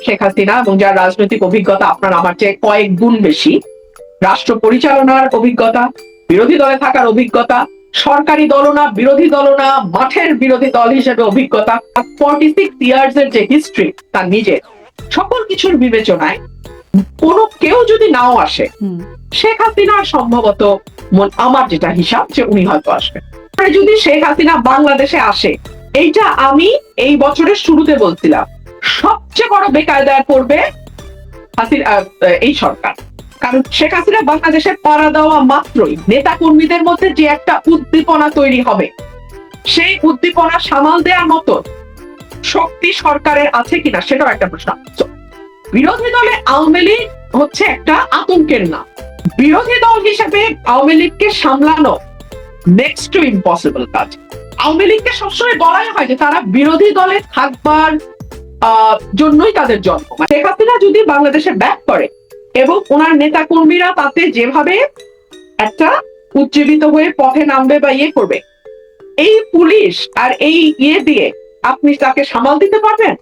শেখ হাসিনা এবং যার রাজনৈতিক অভিজ্ঞতা আপনার আমার চেয়ে কয়েক গুণ বেশি, রাষ্ট্র পরিচালনার অভিজ্ঞতা, বিরোধী দলে থাকার অভিজ্ঞতা, সরকারি দলও না বিরোধী দলও না মাঠের বিরোধী দল হিসেবে অভিজ্ঞতা, 46 ইয়ার্স এর যে হিস্ট্রি তার নিজের, সকল কিছুর বিবেচনায় কোনো কেউ যদি নাও আসে, শেখ হাসিনার সম্ভবত আমার যেটা হিসাব যে উনি হয়তো আসবেন। যদি শেখ হাসিনা বাংলাদেশে আসে, এইটা আমি এই বছরের শুরুতে বলছিলাম, সবচেয়ে বড় বেকায়দায় পড়বে এই সরকার। কারণ শেখ হাসিনা বাংলাদেশে পাড়া দেওয়া মাত্রই নেতা কর্মীদের মধ্যে যে একটা উদ্দীপনা তৈরি হবে, সেই উদ্দীপনা সামাল দেওয়ার মতো শক্তি সরকারের আছে কিনা সেটাও একটা প্রশ্ন। বিরোধী দলে আওয়ামী লীগ হচ্ছে একটা আতঙ্কের নাম। বিরোধী দল হিসেবে আওয়ামী লীগকে সামলানো নেক্সট টু ইম্পসিবল কাজ। আওয়ামী লীগকে সবসময় বলাই হয় যে তারা বিরোধী দলে থাকবার জন্যই তাদের জন্ম। শেখ হাসিনা যদি বাংলাদেশে ব্যাক করে এবং ওনার নেতা কর্মীরা তাতে যেভাবে একটা উজ্জীবিত হয়ে পথে নামবে বা ইয়ে করবে, এই পুলিশ আর এই ইয়ে দিয়ে আপনি তাকে সামাল দিতে পারবেন?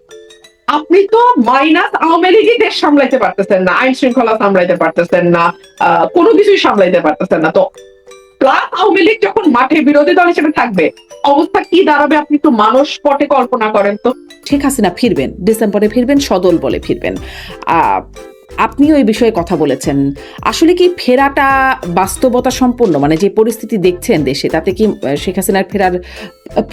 আপনি তো মাইনাস আওয়ামী লীগই দেশ সামলাইতে পারতেছেন না, আইন শৃঙ্খলা সামলাইতে পারতেছেন না, কোনো কিছুই সামলাইতে পারতেছেন না। তো প্লাস আওয়ামী লীগ যখন মাঠে বিরোধী দল হিসেবে থাকবে, অবস্থা কি দাঁড়াবে আপনি একটু মানুষ পটে কল্পনা করেন তো। শেখ হাসিনা ফিরবেন, ডিসেম্বরে ফিরবেন, সদল বলে ফিরবেন। আপনিও এই বিষয়ে কথা বলেছেন। আসলে কি ফেরাটা বাস্তবতা সম্পন্ন, মানে যে পরিস্থিতি দেখছেন দেশে, তাতে কি শেখ হাসিনার ফেরার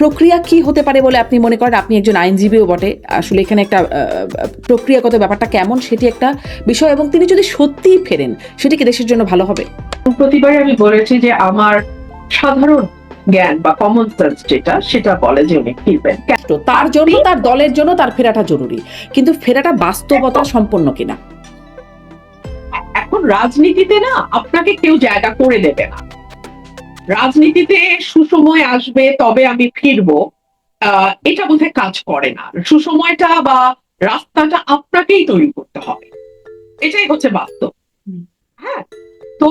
প্রক্রিয়া কি হতে পারে বলে আপনি মনে করেন? আপনি একজন আইনজীবীও বটে, আসলে এখানে একটা প্রক্রিয়াগত ব্যাপারটা কেমন সেটি একটা বিষয়, এবং তিনি যদি সত্যিই ফেরেন সেটি কি দেশের জন্য ভালো হবে? প্রতিবারই আমি বলেছি যে আমার সাধারণ জ্ঞান বা কমন সেন্স যেটা, সেটা বলে যে উনি ফিরবেন। তার জন্য, তার দলের জন্য তার ফেরাটা জরুরি, কিন্তু ফেরাটা বাস্তবতা সম্পন্ন কিনা? এখন রাজনীতিতে না আপনাকে কেউ জায়গা করে দেবে না। রাজনীতিতে সুসময় আসবে তবে আমি ফিরবো, এটা বোধহয় কাজ করে না। সুসময়টা বা রাস্তাটা আপনাকেই তৈরি করতে হবে, এটাই হচ্ছে বাস্তব। হ্যাঁ, তো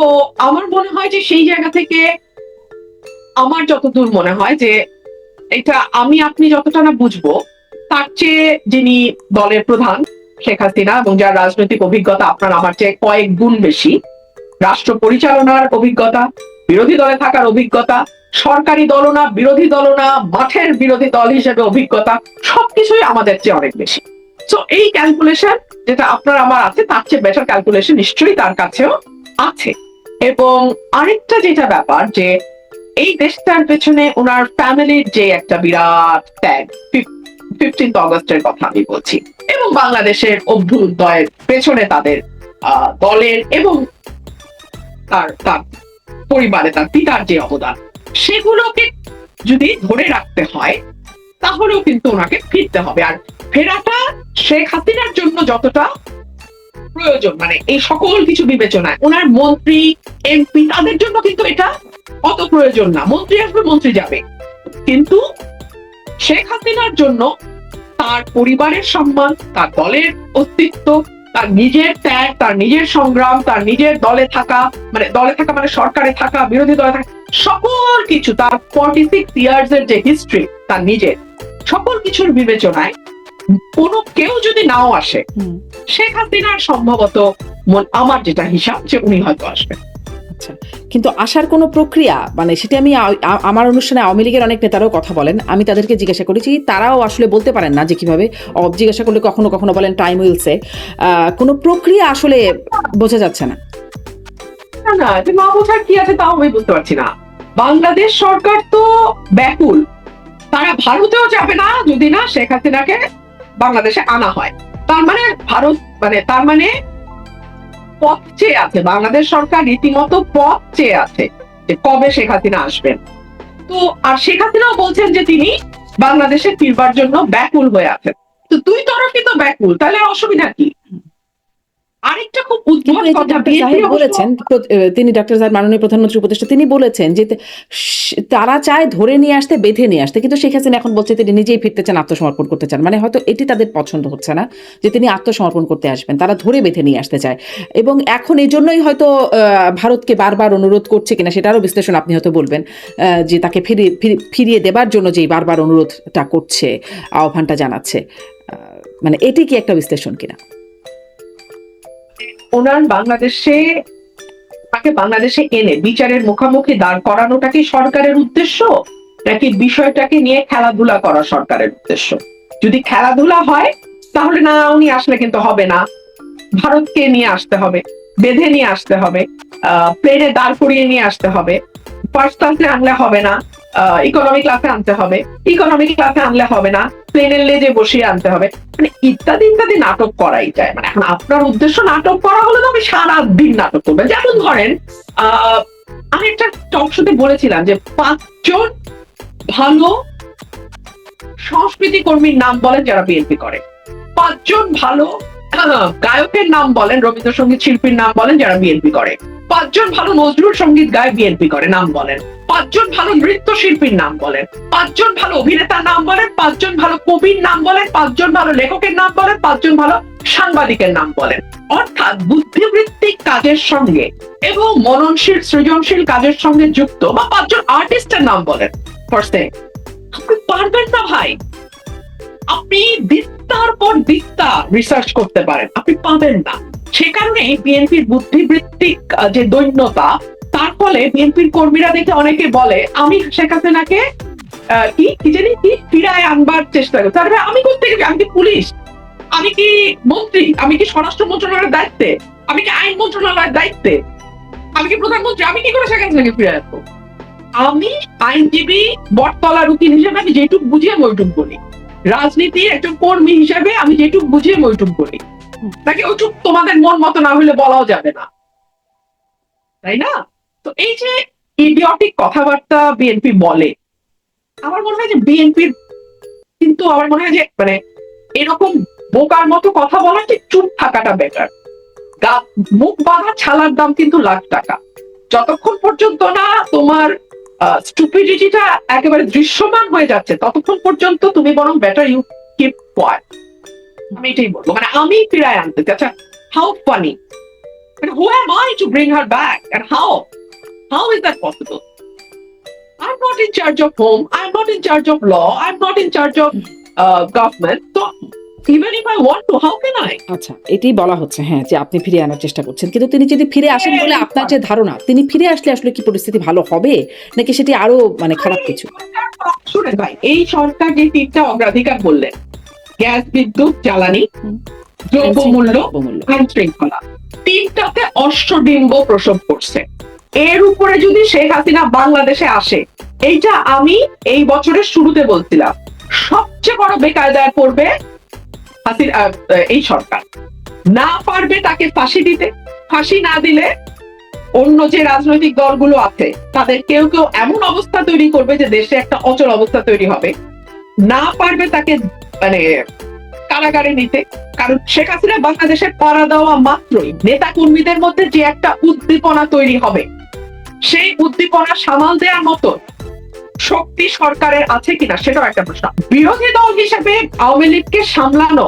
আমার মনে হয় যে সেই জায়গা থেকে আমার যতদূর মনে হয় যে এটা আমি আপনি যতটা না বুঝবো, তার চেয়ে যিনি দলের প্রধান শেখ হাসিনা এবং যার রাজনৈতিক অভিজ্ঞতা আপনার আমার চেয়ে কয়েক গুণ বেশি, রাষ্ট্র পরিচালনার অভিজ্ঞতা, বিরোধী দলে থাকার অভিজ্ঞতা, সরকারি দলও না বিরোধী দলও না মাঠের বিরোধী দল হিসেবে অভিজ্ঞতা, সবকিছুই আমাদের চেয়ে অনেক বেশি। তো এই ক্যালকুলেশন যেটা আপনার আমার আছে, তার চেয়ে বেটার ক্যালকুলেশন নিশ্চয়ই তার কাছেও আছে। এবং আরেকটা যেটা ব্যাপার, যে এই দেশটার পেছনে ওনার ফ্যামিলির যে একটা বিরাট ত্যাগ, 15 অগস্টের কথা আমি বলছি, এবং বাংলাদেশের অভ্যুদয়ের পেছনে তাদের দলের এবং তার পরিবারে তার পিতার যে অবদান, সেগুলোকে যদি ধরে রাখতে হয় তাহলেও কিন্তু ওনাকে ফিরতে হবে। আর ফেরাটা শেখ হাসিনার জন্য যতটা প্রয়োজন, মানে এই সকল কিছু বিবেচনায়, ওনার মন্ত্রী এমপি তাদের জন্য কিন্তু এটা অত প্রয়োজন না। মন্ত্রী আসবে, মন্ত্রী যাবে, কিন্তু শেখ হাসিনার জন্য তার পরিবারের সম্মান, তার দলের অস্তিত্ব, তার নিজের ত্যাগ, তার নিজের সংগ্রাম, তার নিজের দলে থাকা মানে সরকারে থাকা, বিরোধী দলে থাকা, সকল কিছু, তার 46 ইয়ার্স এর যে হিস্ট্রি তার নিজের, সকল কিছুর বিবেচনায় কোনো কেউ যদি নাও আসে, শেখ হাসিনার সম্ভবত আমার যেটা হিসাব যে উনি হয়তো আসবেন। কিন্তু আসার কোনো প্রক্রিয়া, মানে সেটা আমি আমার অনুষ্ঠানে আওয়ামী লীগের অনেক নেতারাও কথা বলেন, আমি তাদেরকে জিজ্ঞাসা করেছি, তারাও আসলে বলতে পারেন না যে কিভাবে। জিজ্ঞাসা করলে কখনো কখনো বলেন টাইম উইল সে, কোনো প্রক্রিয়া আসলে বোঝা যাচ্ছে না। না, যে না বোঝার কি আছে তাও আমি বুঝতে পারছি না। বাংলাদেশ সরকার তো ব্যাকুল, তারা ভারতেও যাবে না যদি না শেখ হাসিনাকে বাংলাদেশে আনা হয়। তার মানে ভারত, মানে তার মানে পথ চেয়ে আছে বাংলাদেশ সরকার, রীতিমতো পথ চেয়ে আছে যে কবে শেখ হাসিনা আসবেন। তো আর শেখ হাসিনাও বলছেন যে তিনি বাংলাদেশে ফিরবার জন্য ব্যাকুল হয়ে আছেন। তো দুই তরফই তো ব্যাকুল, তাহলে অসুবিধা কি? আরেকটা খুব উদ্ভট কথা বলেছেন তিনি, ডক্টর সাহেব মাননীয় প্রধানমন্ত্রী উপদেষ্টা, তিনি বলেছেন যে তারা চায় ধরে নিয়ে আসতে, বেঁধে নিয়ে আসতে, কিন্তু শেখ হাসিনা এখন বলছে তিনি নিজেই ফিরতে চান, আত্মসমর্পণ করতে চান। মানে হয়তো এটি তাদের পছন্দ হচ্ছে না যে তিনি আত্মসমর্পণ করতে আসবেন, তারা ধরে বেঁধে নিয়ে আসতে চায়। এবং এখন এই জন্যই হয়তো ভারতকে বারবার অনুরোধ করছে কিনা সেটারও বিশ্লেষণ আপনি হয়তো বলবেন, যে তাকে ফিরিয়ে দেবার জন্য যেই বারবার অনুরোধটা করছে, আহ্বানটা জানাচ্ছে। মানে এটি কি একটা বিশ্লেষণ কিনা? ওনার তাকে বাংলাদেশে এনে বিচারের মুখোমুখি দাঁড় করানোটা কি সরকারের উদ্দেশ্য, নাকি বিষয়টাকে নিয়ে খেলাধুলা করা সরকারের উদ্দেশ্য? যদি খেলাধুলা হয় তাহলে না, উনি আসলে কিন্তু হবে না। ভারতকে নিয়ে আসতে হবে, বেঁধে নিয়ে আসতে হবে, প্লেনে দাঁড় করিয়ে নিয়ে আসতে হবে। ফার্স্ট ক্লাসে আনলে হবে না, ইকোনমি ক্লাসে আনতে হবে। ইকোনমি ক্লাসে আনলে হবে না, প্লেনের লেজে বসিয়ে আনতে হবে। মানে ইত্যাদি ইত্যাদি নাটক করাই যায়। মানে এখন আপনার উদ্দেশ্য নাটক করা হলে তো আমি সারা দিন নাটক করবেন। যেমন ধরেন, আমি একটা টক শোতে বলেছিলাম যে 5 জন ভালো সংস্কৃতি কর্মীর নাম বলেন যারা বিএনপি করে। 5 জন ভালো গায়কের নাম বলেন, রবীন্দ্রসঙ্গীত শিল্পীর নাম বলেন যারা বিএনপি করে। 5 জন ভালো নজরুল সঙ্গীত গায়ক বিএনপি করে, নাম বলেন। 5 জন ভালো নৃত্য শিল্পীর নাম বলেন। 5 জন ভালো অভিনেতার নাম বলেন। 5 জন ভালো কবির নাম বলেন। 5 জন ভালো লেখকের নাম বলেন। 5 জন ভালো সাংবাদিকের নাম বলেন। অর্থাৎ বুদ্ধিবৃত্তিক কাজের সঙ্গে এবং মননশীল সৃজনশীল কাজের সঙ্গে যুক্ত বা 5 জন আর্টিস্টের নাম বলেন। আপনি পারবেন না ভাই। আপনি বিস্তার পর বিস্তার রিসার্চ করতে পারেন, আপনি পাবেন না। সে কারণে বিএনপির বুদ্ধিবৃত্তিক যে দৈন্যতা, তার ফলে বিএনপির কর্মীরা দেখে অনেকে বলে আমি শেখ হাসিনাকে কি জানি কি ফিরায় আনবার চেষ্টা করছি। আরে ভাই, আমি কোথেকে? আমি কি পুলিশ? আমি কি মন্ত্রী? আমি কি স্বরাষ্ট্র মন্ত্রণালয়ের দায়িত্বে? আমি কি আইন মন্ত্রণালয়ের দায়িত্বে? আমি কি প্রধানমন্ত্রী? আমি কি করে শেখ হাসিনাকে ফিরে আসবো? আমি আইনজীবী, বটতলার উকিল হিসেবে আমি যেটুক বুঝি আমি ওইটুক বলি। রাজনীতির একজন কর্মী হিসেবে আমি যেটুক বুঝি আমি ওইটুক বলি। নাকি ওইটুক তোমাদের মন মতো না হলে বলাও যাবে না, তাই না? তো এই যে ইডিয়টিক কথাবার্তা বিএনপি বলে, আমার মনে হয় যে বিএনপির কিন্তু আমার মনে হয় যে মানে এরকম বোকার মতো কথা বলার চেয়ে চুপ থাকাটা বেটার। মুখ বাঁধা ছালার দাম কিন্তু লাখ টাকা। যতক্ষণ পর্যন্ত না তোমার স্টুপিডিটিটা একেবারে দৃশ্যমান হয়ে যাচ্ছে, ততক্ষণ পর্যন্ত তুমি বরং বেটার ইউ কিপ কোয়াইট। আমি এটাই বলবো। মানে আমি ফিরায় আনতে চাই। আচ্ছা, হাউ ফানি, মানে who am I to bring her back end how is that possible? I'm not in charge of home, I'm not in charge of law, I'm not in charge of government. So even if I want to, how can I? আচ্ছা, এটাই বলা হচ্ছে, হ্যাঁ, যে আপনি ফিরে আনার চেষ্টা করছেন, কিন্তু তিনি যদি ফিরে আসেন বলে আপনার যে ধারণা, তিনি ফিরে আসলে আসলে কি পরিস্থিতি ভালো হবে, নাকি সেটি আরো মানে খারাপ কিছু? শুনেন ভাই, এই সরকার যে 3টা অগ্রাধিকার বললেন, গ্যাস, বিদ্যুৎ, জ্বালানি, দ্রব্যমূল্য, আইন শৃঙ্খলা, 3টাতে অশ্বডিম্ব প্রসব করছে। এর উপরে যদি শেখ হাসিনা বাংলাদেশে আসে, এইটা আমি এই বছরের শুরুতে বলছিলাম, সবচেয়ে বড় বেকায়দায় পড়বে এই সরকার। না পারবে তাকে ফাঁসি দিতে। ফাঁসি না দিলে অন্য যে রাজনৈতিক দলগুলো আছে তাদের কেউ কেউ এমন অবস্থা তৈরি করবে যে দেশে একটা অচল অবস্থা তৈরি হবে। না পারবে তাকে মানে কারাগারে নিতে। কারণ শেখ হাসিনা বাংলাদেশে পাড়া দেওয়া মাত্রই নেতা কর্মীদের মধ্যে যে একটা উদ্দীপনা তৈরি হবে, সেই উদ্দীপনা সামাল দেওয়ার মতো শক্তি সরকারের আছে কিনা সেটাও একটা প্রশ্ন। বিরোধী দল হিসেবে আওয়ামী লীগকে সামলানো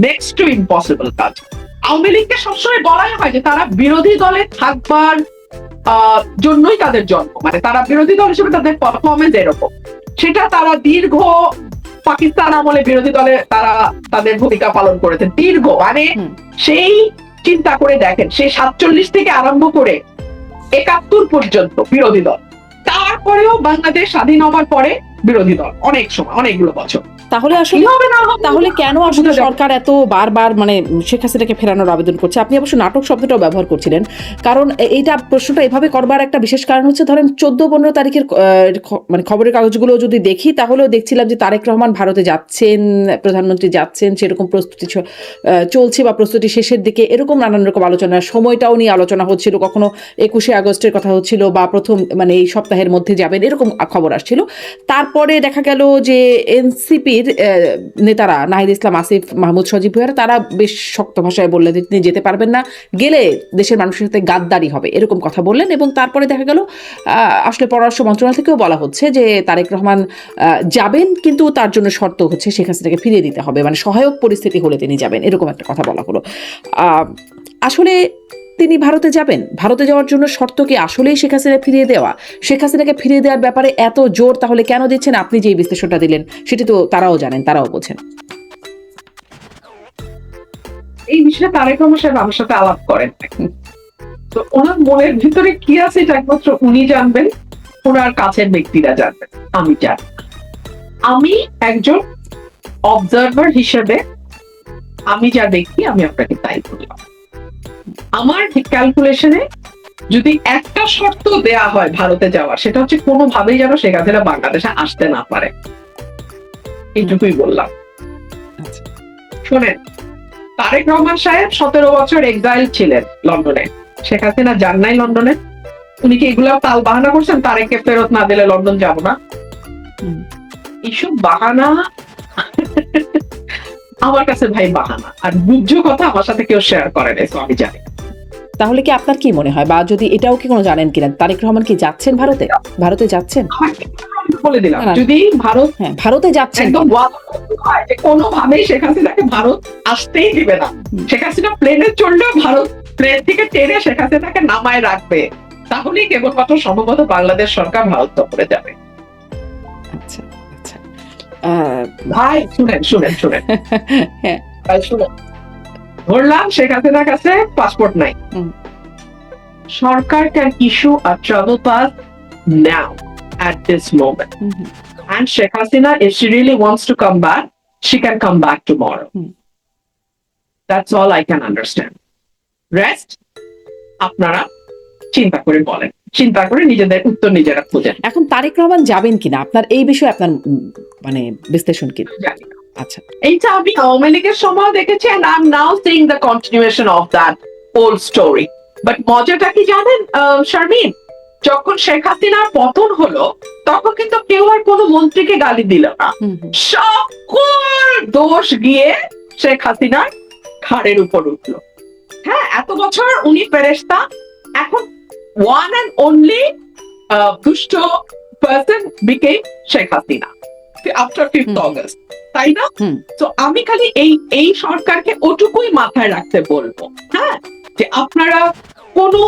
নেক্সট টু ইম্পসিবল কাজ। আওয়ামী লীগকে সবসময় বলাই হয় যে তারা বিরোধী দলে থাকবার জন্যই তাদের জন্ম। মানে তারা বিরোধী দল হিসেবে তাদের পারফরমেন্স এরকম। সেটা তারা দীর্ঘ পাকিস্তান আমলে বিরোধী দলে তারা তাদের ভূমিকা পালন করেছেন দীর্ঘ। মানে সেই চিন্তা করে দেখেন, সেই 47 থেকে আরম্ভ করে 71 পর্যন্ত বিরোধী দল। তারপরেও বাংলাদেশ স্বাধীন হওয়ার পরে বিরোধী দল অনেক সময়, অনেকগুলো বছর। তাহলে আসলে তাহলে কেন আসলে সরকার এত বারবার মানে শেখ হাসিনাকে ফেরানোর আবেদন করছে? আপনি অবশ্য নাটক শব্দটাও ব্যবহার করছিলেন, কারণ এইটা প্রশ্নটা এভাবে করবার একটা বিশেষ কারণ হচ্ছে, ধরেন 14-15 তারিখের মানে খবরের কাগজগুলো যদি দেখি, তাহলেও দেখছিলাম যে তারেক রহমান ভারতে যাচ্ছেন, প্রধানমন্ত্রী যাচ্ছেন, সেরকম প্রস্তুতি চলছে বা প্রস্তুতি শেষের দিকে, এরকম নানান রকম আলোচনা, সময়টাও নিয়ে আলোচনা হচ্ছিল। কখনো 21শে আগস্টের কথা হচ্ছিল বা প্রথম মানে এই সপ্তাহের মধ্যে যাবেন, এরকম খবর আসছিল। তারপরে দেখা গেল যে এনসিপির নেতারা নাহিদ ইসলাম, আসিফ মাহমুদ, সজীব ভুঁইয়ারা, তারা বেশ শক্ত ভাষায় বললেন যে তিনি যেতে পারবেন না, গেলে দেশের মানুষের সাথে গাদ্দারি হবে, এরকম কথা বললেন। এবং তারপরে দেখা গেল আসলে পররাষ্ট্র মন্ত্রণালয় থেকেও বলা হচ্ছে যে তারেক রহমান যাবেন, কিন্তু তার জন্য শর্ত হচ্ছে শেখ হাসিনাকে ফিরিয়ে দিতে হবে, মানে সহায়ক পরিস্থিতি হলে তিনি যাবেন, এরকম একটা কথা বলা হলো। আসলে তিনি ভারতে যাবেন, ভারতে যাওয়ার জন্য শর্ত কি আসলেই শেখ হাসিনা ফিরিয়ে দেওয়া? শেখ হাসিনাকে ফিরিয়ে দেওয়ার ব্যাপারে এত জোর তাহলে কেন দিচ্ছেন? আপনি যে বিশ্লেষণটা দিলেন সেটি তো তারাও জানেন, তারাও বোঝেন। এই বিষয়ে তারেক রহমান সাহেব আমার সাথে আলাপ করেন নাই। তো ওনার মনের ভিতরে কি আছে এটা একমাত্র উনি জানবেন, ওনার কাছের ব্যক্তিরা জানবেন, আমি জানি না। আমি একজন অবজারভার হিসেবে আমি যা দেখি আমি আপনাকে তাই বললাম। আমার ক্যালকুলেশনে যদি একটা শর্ত দেয়া হয় ভারতে যাওয়ার, সেটা হচ্ছে কোনোভাবেই যেন শেখ হাসিনা বাংলাদেশে আসতে না পারে, এইটুকুই বললাম। আচ্ছা। শোনেন, তারেক রহমান সাহেব 17 বছর এক্সাইল ছিলেন লন্ডনে, শেখ হাসিনা যান নাই লন্ডনে। উনি কি এগুলা তাল বাহানা করছেন তারেককে ফেরত না দিলে লন্ডন যাব না? এইসব বাহানা আমার কাছে ভাই বাহানা, আর গুজ্জ কথা আমার সাথে কেউ শেয়ার করে নাই, তো আমি জানি না। তাহলে কি আপনার কি মনে হয়, বা যদি এটাও কি কোনো জানেন কিনা, তারেক রহমান কি যাচ্ছেন ভারতে? ভারতে যাচ্ছেন? আমি বলে দিলাম, না। যদি ভারত হ্যাঁ, ভারতে যাচ্ছেন। একদম হয় যে কোনোভাবেই শেখ হাসিনাকে ভারত আসতেই দিবে না, শেখ হাসিনা প্লেনে চললেও ভারত প্লেন থেকে টেনে শেখ হাসিনাকে নামায় রাখবে, তাহলেই কেবলমাত্র সম্ভবত বাংলাদেশ সরকার ভারত দখলে যাবে। আচ্ছা আচ্ছা। ভাই শুনেন শুনেন শুনেন হ্যাঁ, ভাই শুনেন, ধরলাম শেখ হাসিনার কাছে পাসপোর্ট নাই, সরকার can issue a travel pass now at this moment. And Sheikh Hasina, if she really wants to come back, she can come back tomorrow. That's all I can understand. Rest, আপনারা চিন্তা করে বলেন, চিন্তা করে নিজেদের উত্তর নিজেরা খুঁজেন। এখন তারেক রহমান যাবেন কিনা, আপনার এই বিষয়ে আপনার মানে বিশ্লেষণ কি? জানি না। আচ্ছা, এইটা আমি আওয়ামী লীগের সময় দেখেছি, and I'm now seeing the continuation of that old story. But মজাটা কি জানেন শারমিন, যখন শেখ হাসিনার পতন হলো তখন কিন্তু কেউ আর কোনো মন্ত্রীকে গালি দিল না, সকল দোষ গিয়ে শেখ হাসিনার ঘাড়ের উপর উঠলো। হ্যাঁ, এত বছর উনি ফেরেশতা, এখন ওয়ান অ্যান্ড অনলি দুষ্ট person became Sheikh Hasina after 5th August, তাই না? তো আমি খালি এই সরকারকে ওটুকুই মাথায় রাখতে বলবো, হ্যাঁ, যে আপনারা কোনো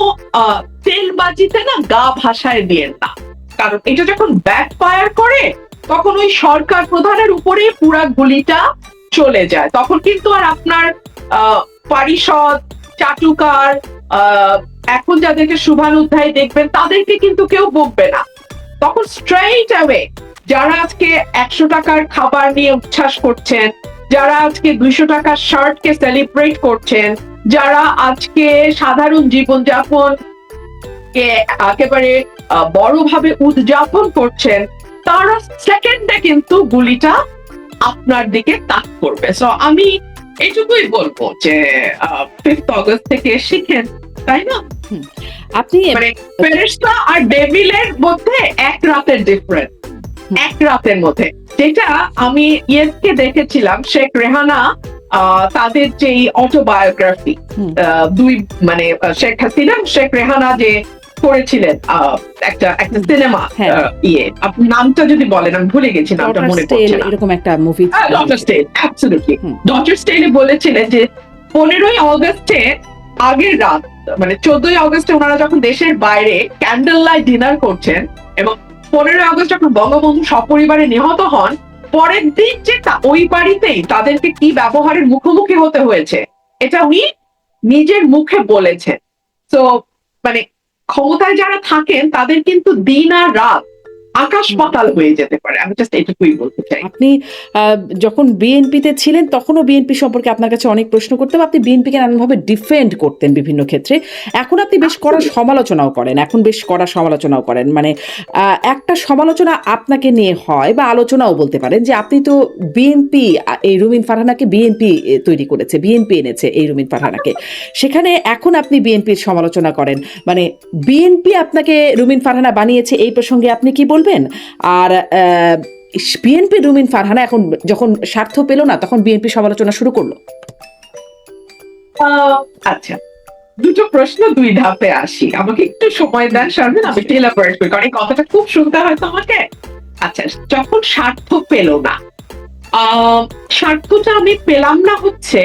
তেলবাজিতে না গা ভাসায় দিয়েন না, কারণ এটা যখন ব্যাকফায়ার করে তখন ওই সরকার প্রধানের উপরে পুরা গুলিটা চলে যায়, তখন কিন্তু আর আপনার পারিষদ চাটুকার এখন যাদেরকে শুভানুধ্যায়ী দেখবেন তাদেরকে কিন্তু কেউ বকবে না, তখন স্ট্রেইট অ্যাওয়ে যারা আজকে 100 টাকার খাবার নিয়ে উচ্ছ্বাস করছেন, যারা আজকে 200 টাকার শার্টকে সেলিব্রেট করছেন, যারা আজকে সাধারণ জীবনযাপন কে একেবারে বড়ভাবে উদযাপন করছেন, তারা সেকেন্ডে কিন্তু গুলিটা আপনার দিকে তাক করবে। সো আমি এইটুকুই বলবো যে 5th অগস্ট থেকে শিখেন, তাই না? আপনি মানে ফেরেশতা আর ডেভিলের মধ্যে এক রাতের ডিফারেন্স, এক রাতের মধ্যে। যেটা আমি ইয়েকে দেখেছিলাম, শেখ রেহানা তাদের যে অটোবায়োগ্রাফি, দুই মানে শেখ হাসিনা শেখ রেহানা যে করেছিলেন একটা সিনেমা, নামটা যদি বলেন, আমি ভুলে গেছি নামটা, মনে পড়ছে না, এরকম একটা মুভি, ডটার স্টেল, অ্যাবসলিউটলি ডটার স্টেলে বলেছিলেন যে 15ই অগস্টে আগের রাত মানে 14ই অগস্টে ওনারা যখন দেশের বাইরে ক্যান্ডেল লাইট ডিনার করছেন এবং 15ই অগস্ট যখন বঙ্গবন্ধু সপরিবারে নিহত হন, পরের দিন যে ওই বাড়িতেই তাদেরকে কি ব্যবহারের মুখোমুখি হতে হয়েছে এটা উনি নিজের মুখে বলেছেন। তো মানে ক্ষমতায় যারা থাকেন তাদের কিন্তু দিন আর রাত আকাশ পাতাল হয়ে যেতে পারে, আমি জাস্ট এটুকুই বলতে চাই। আপনি যখন বিএনপিতে ছিলেন তখনও বিএনপি সম্পর্কে আপনার কাছে অনেক প্রশ্ন করতাম, আপনি বিএনপিকে নানানভাবে ডিফেন্ড করতেন বিভিন্ন ক্ষেত্রে, এখন আপনি বেশ কড়া সমালোচনাও করেন, মানে একটা সমালোচনা আপনাকে নিয়ে হয় বা আলোচনাও বলতে পারেন যে আপনি তো বিএনপি, এই রুমিন ফারহানাকে বিএনপি তৈরি করেছে, বিএনপি এনেছে এই রুমিন ফারহানাকে, সেখানে এখন আপনি বিএনপির সমালোচনা করেন, মানে বিএনপি আপনাকে রুমিন ফারহানা বানিয়েছে, এই প্রসঙ্গে আপনি কি বলবেন? আর বিএনপি রুমিন ফারহানা এখন যখন স্বার্থ পেল না তখন বিএনপি সমালোচনা শুরু করলো। আচ্ছা, দুটো প্রশ্ন দুই ধাপে আসি, আমাকে একটু সময় দেন শারমিন, আমি টেলাবোরেট করি কারণ এই কথাটা খুব শুনতে হয় তোমাকে। আচ্ছা, যখন স্বার্থ পেল না, স্বার্থটা আমি পেলাম না হচ্ছে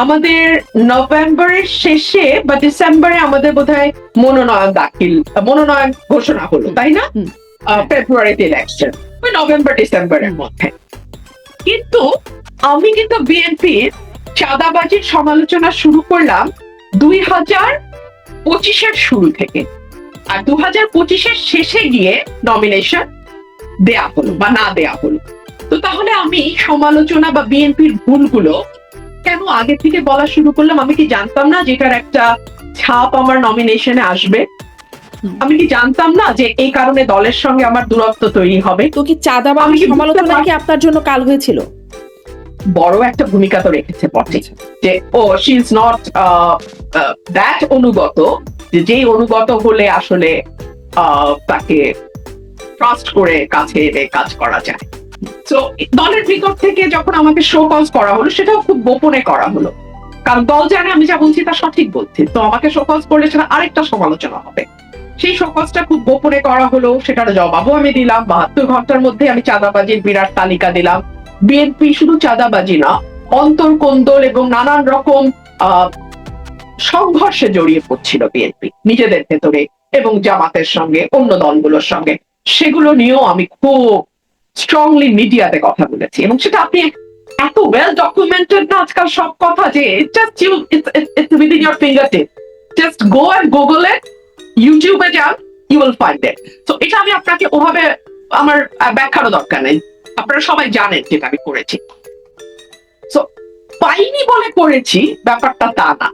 আমাদের নভেম্বরের শেষে বা ডিসেম্বরে আমাদের বোধহয় মনোনয়ন ঘোষণা হলো, তাই না? ফেব্রুয়ারিতে ইলেকশন, ওই নভেম্বর ডিসেম্বরের মধ্যে। কিন্তু আমি কিন্তু বিএনপির চাঁদাবাজির সমালোচনা শুরু করলাম 2025-এর শুরু থেকে, আর 2025-এর শেষে গিয়ে নমিনেশন দেয়া হলো বা না দেয়া হলো। তো তাহলে আমি সমালোচনা বা বিএনপির ভুলগুলো কেন আগে থেকে বলা শুরু করলাম? আমি কি জানতাম না যেটার একটা ছাপ আমার নমিনেশনে আসবে? আমি কি জানতাম না যে এই কারণে দলের সঙ্গে আমার দূরত্ব তৈরি হবে? তো কি চাঁদাবাজি আমি কি বুঝতে সমালোচনা কি পার- আপনার জন্য কাল হয়েছিল? বড় একটা ভূমিকা তো রেখেছে বটে, যে ও শি ইজ নট দ্যাট অনুগত, যে অনুগত হলে আসলে তাকে ট্রাস্ট করে কাছে এনে কাজ করা যায়। তো দলের ভিতর থেকে যখন আমাকে শো কজ করা হলো, সেটাও খুব গোপনে করা হলো, কারণ দল জানে আমি যা বলছি তা সঠিক বলছি। তো আমাকে শো কজ করলে সেটা আরেকটা সমালোচনা হবে। সেই শো কজটা খুব গোপনে করা হলো, সেটার জবাবও আমি দিলাম। 72 ঘন্টার মধ্যে আমি চাঁদাবাজির বিরাট তালিকা দিলাম। বিএনপি শুধু চাঁদাবাজি না, অন্তর্কোন্দল এবং নানান রকম সংঘর্ষে জড়িয়ে পড়ছিল বিএনপি নিজেদের ভেতরে এবং জামাতের সঙ্গে, অন্য দলগুলোর সঙ্গে। সেগুলো নিয়েও আমি খুব স্ট্রংলি মিডিয়াতে কথা বলেছি, এবং সেটা আপনি এত ওয়েল ডকুমেন্টেড না আজকাল সব কথা, যে just you it's within your fingertip, just go and Google it, ইউটিউবে যান, ইউ উইল ফাইন্ড ইট। তো এটা আমি আপনাকে ওভাবে আমার ব্যাখ্যারও দরকার নেই, আপনারা সবাই জানেন যেটা আমি করেছি। সো পাইনি বলে করেছি ব্যাপারটা তা না।